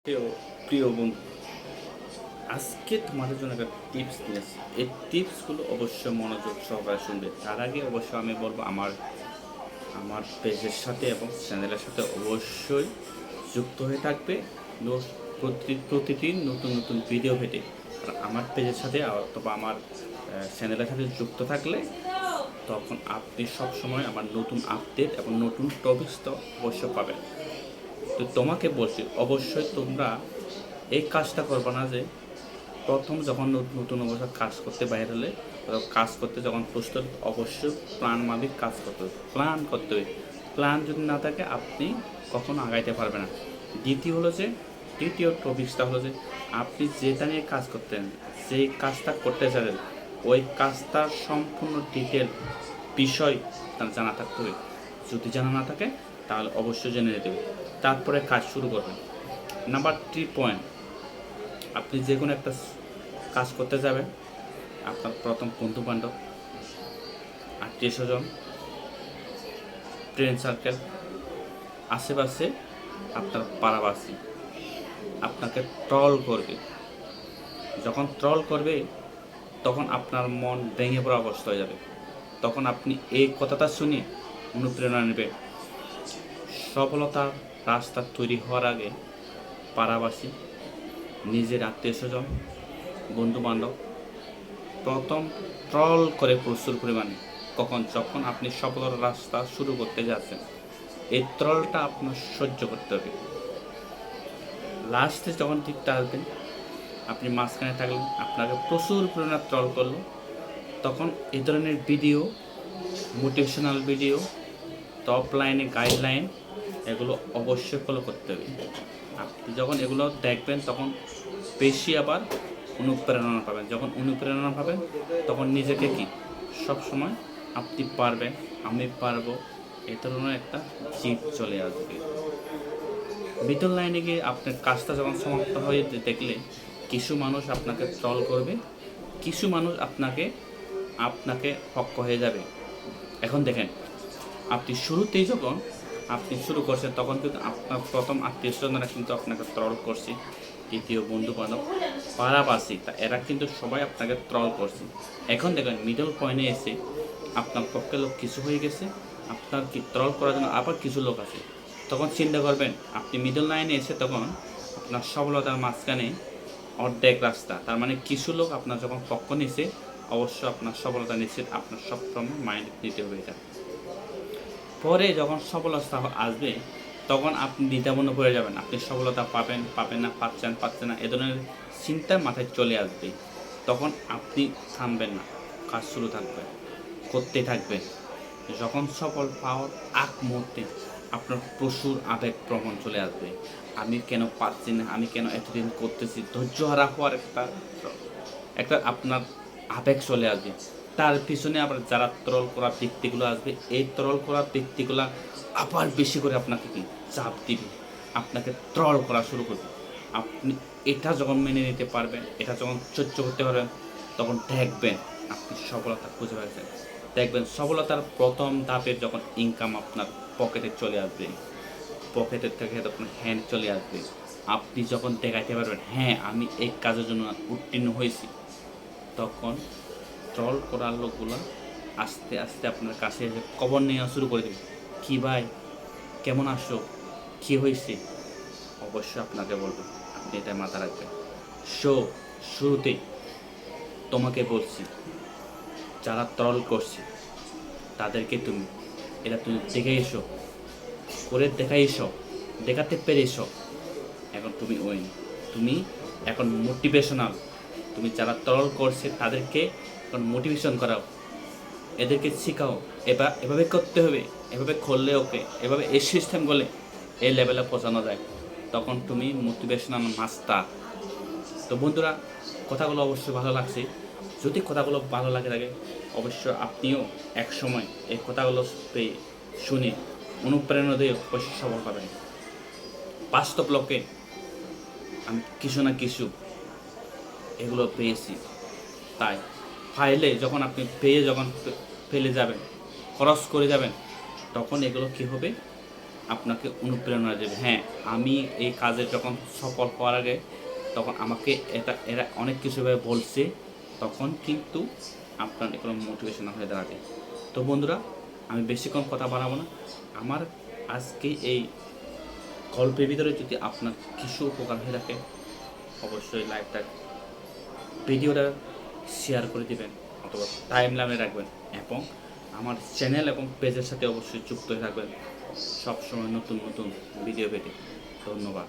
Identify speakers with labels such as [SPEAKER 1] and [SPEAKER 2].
[SPEAKER 1] প্রিয় প্রিয় বন্ধু, আজকে তোমাদের জন্য একটা টিপস নিয়ে আসছি। এই টিপসগুলো অবশ্যই মনোযোগ সহকারে শুনবে। তার আগে অবশ্যই আমি বলবো আমার আমার পেজের সাথে এবং চ্যানেলের সাথে অবশ্যই যুক্ত হয়ে থাকবে প্রতিদিন নতুন নতুন ভিডিও পেতে। আর আমার পেজের সাথে অথবা আমার চ্যানেলের সাথে যুক্ত থাকলে তখন আপনি সবসময় আমার নতুন আপডেট এবং নতুন টপিকস তো অবশ্যই পাবেন। তো তোমাকে বলছি, অবশ্যই তোমরা এই কাজটা করবে না যে প্রথম যখন নতুন অবস্থা কাজ করতে বাইরে হলে কাজ করতে যখন প্রস্তুত, অবশ্যই প্ল্যান মাফিক কাজ করতে হবে, প্ল্যান করতে হবে। প্ল্যান যদি না থাকে আপনি কখনো আগাইতে পারবে না। দ্বিতীয় টপিকসটা হলো যে আপনি যেটা নিয়ে কাজ করতেন, যে কাজটা করতে চাইলেন, ওই কাজটার সম্পূর্ণ ডিটেল বিষয় তার জানা থাকতে হবে। যদি জানা না থাকে তাহলে অবশ্যই জেনে নিতে হবে, তারপরে কাজ শুরু করবেন। নাম্বার 3 পয়েন্ট, আপনি যে কোনো একটা কাজ করতে যাবেন, আপনার প্রথম বন্ধু বান্ধব, আত্মীয় স্বজন, ফ্রেন্ড সার্কেল, আশেপাশে আপনার পাড়াবাসী আপনাকে ট্রল করবে। যখন ট্রল করবে তখন আপনার মন ভেঙে পড়া অবস্থা হয়ে যাবে। তখন আপনি এই কথাটা শুনে অনুপ্রেরণা নেবে। সফলতার রাস্তা তৈরি হওয়ার আগে পাড়াবাসী, নিজের আত্মীয় স্বজন, বন্ধু বান্ধব প্রথম ট্রল করে প্রচুর পরিমাণে। যখন আপনি সফলতার রাস্তা শুরু করতে যাচ্ছেন, এই ট্রলটা আপনার সহ্য করতে হবে। লাস্টে যখন দিকটা আসবেন, আপনি মাঝখানে থাকলেন, আপনাকে প্রচুর পরিমাণে ট্রল করলো, তখন এই ধরনের ভিডিও, মোটিভেশনাল ভিডিও, টপ লাইনে গাইডলাইন, এগুলো অবশ্যই ফলো করতে হবে। আপনি যখন এগুলো দেখবেন তখন বেশি আবার অনুপ্রেরণা পাবেন। যখন অনুপ্রেরণা পাবেন তখন নিজেকে কি সবসময় আপনি পারবেন, আমি পারবো, এই ধরনের একটা জিদ চলে আসবে। ভিতর লাইনে গিয়ে আপনার কাজটা যখন সমাপ্ত হয়ে দেখলে কিছু মানুষ আপনাকে ট্রল করবে, কিছু মানুষ আপনাকে পক্ষ হয়ে যাবে। এখন দেখেন, আপনি শুরুতেই যখন আপনি শুরু করছেন তখন কিন্তু আপনার প্রথম আত্মীয় স্বজনরা কিন্তু আপনাকে ট্রল করছে, দ্বিতীয় বন্ধু বান্ধব, পাড়াবাসী, এরা কিন্তু সবাই আপনাকে ট্রল করছে। এখন দেখেন মিডল পয়েন্টে এসে আপনার পক্ষে লোক কিছু হয়ে গেছে, আপনার কি ট্রল করার জন্য আবার কিছু লোক আছে। তখন চিন্তা করবেন, আপনি মিডল লাইনে এসে তখন আপনার সফলতার মাঝখানে অর্ধেক রাস্তা, তার মানে কিছু লোক আপনার যখন পক্ষ নিছে, অবশ্য আপনার সফলতা নিশ্চিত। আপনার সবসময় মাইন্ড দিতে হবে এটা। পরে যখন সফলতা আসবে তখন আপনি দ্বিধাবন্ধ পড়ে যাবেন, আপনি সফলতা পাবেন না, পাচ্ছেন না, এ ধরনের চিন্তা মাথায় চলে আসবে। তখন আপনি থামবেন না, কাজ শুরু থাকবে, করতে থাকবেন। যখন সফল পাওয়ার আগ মুহূর্তে আপনার প্রচুর আবেগ প্রবণ চলে আসবে। আমি কেন পাচ্ছি না, আমি কেন এতদিন করতেছি, ধৈর্য হারা হওয়ার একটা আপনার আবেগ চলে আসবে। তার পিছনে আবার যারা ট্রল করা ব্যক্তিগুলো আসবে, এই ট্রল করা ব্যক্তিগুলো আবার বেশি করে আপনাকে কি চাপ দিবে, আপনাকে ট্রল করা শুরু করবে। আপনি এটা যখন মেনে নিতে পারবেন, এটা যখন সহ্য করতে পারবেন, তখন দেখবেন আপনি সফলতা খুঁজে পাচ্ছেন। দেখবেন সফলতার প্রথম ধাপের যখন ইনকাম আপনার পকেটে চলে আসবে, পকেটের থেকে তখন হ্যান্ড চলে আসবে, আপনি যখন দেখাইতে পারবেন হ্যাঁ আমি এই কাজের জন্য উত্তীর্ণ হয়েছি, তখন ট্রল করার লোকগুলো আস্তে আস্তে আপনার কাছে এসে খবর নেওয়া শুরু করে দেবে। কী ভাই, কেমন আসো, কী হয়েছে, অবশ্যই আপনাকে বলবে। আপনি এটা মাথা রাখবেন। শুরুতেই তোমাকে বলছি, যারা ট্রল করছে তাদেরকে তুমি দেখে এসো, করে দেখাতে পেরে এসো। এখন তুমি ওয়েন, তুমি এখন মোটিভেশনাল। তুমি যারা ট্রল করছে তাদেরকে এখন মোটিভেশন করাও, এদেরকে শেখাও, এভাবে করতে হবে, এভাবে করলে ওকে, এভাবে এই সিস্টেম করলে এই লেভেলে পৌঁছানো যায়। তখন তুমি মোটিভেশনাল মাস্টার। তো বন্ধুরা, কথাগুলো অবশ্যই ভালো লাগছে। যদি কথাগুলো ভালো লাগে অবশ্যই আপনিও এক সময় এই কথাগুলো পেয়ে শুনে অনুপ্রেরণা দিয়ে অবশ্যই সফল পাবেন। বাস্তব লোকে আমি কিছু না কিছু এগুলো পেয়েছি, তাই ফাইলে যখন আপনি যখন ফেলে যাবেন, খরচ করে যাবেন, তখন এগুলো কী হবে, আপনাকে অনুপ্রেরণা দেবে। হ্যাঁ, আমি এই কাজে যখন সফল হওয়ার আগে তখন আমাকে এরা অনেক কিছুভাবে বলছে, তখন কিন্তু আপনার এগুলো মোটিভেশনাল হয়ে দাঁড়াবে। তো বন্ধুরা, আমি বেশিক্ষণ কথা বাড়াবো না। আমার আজকে এই গল্পের ভিতরে যদি আপনার কিছু উপকার হয়ে থাকে, অবশ্যই ভিডিওটা শেয়ার করে দিবেন অথবা টাইম লাইনে রাখবেন, এবং আমার চ্যানেল এবং পেজের সাথে অবশ্যই যুক্ত হয়ে থাকবেন সবসময় নতুন নতুন ভিডিও পেতে। ধন্যবাদ।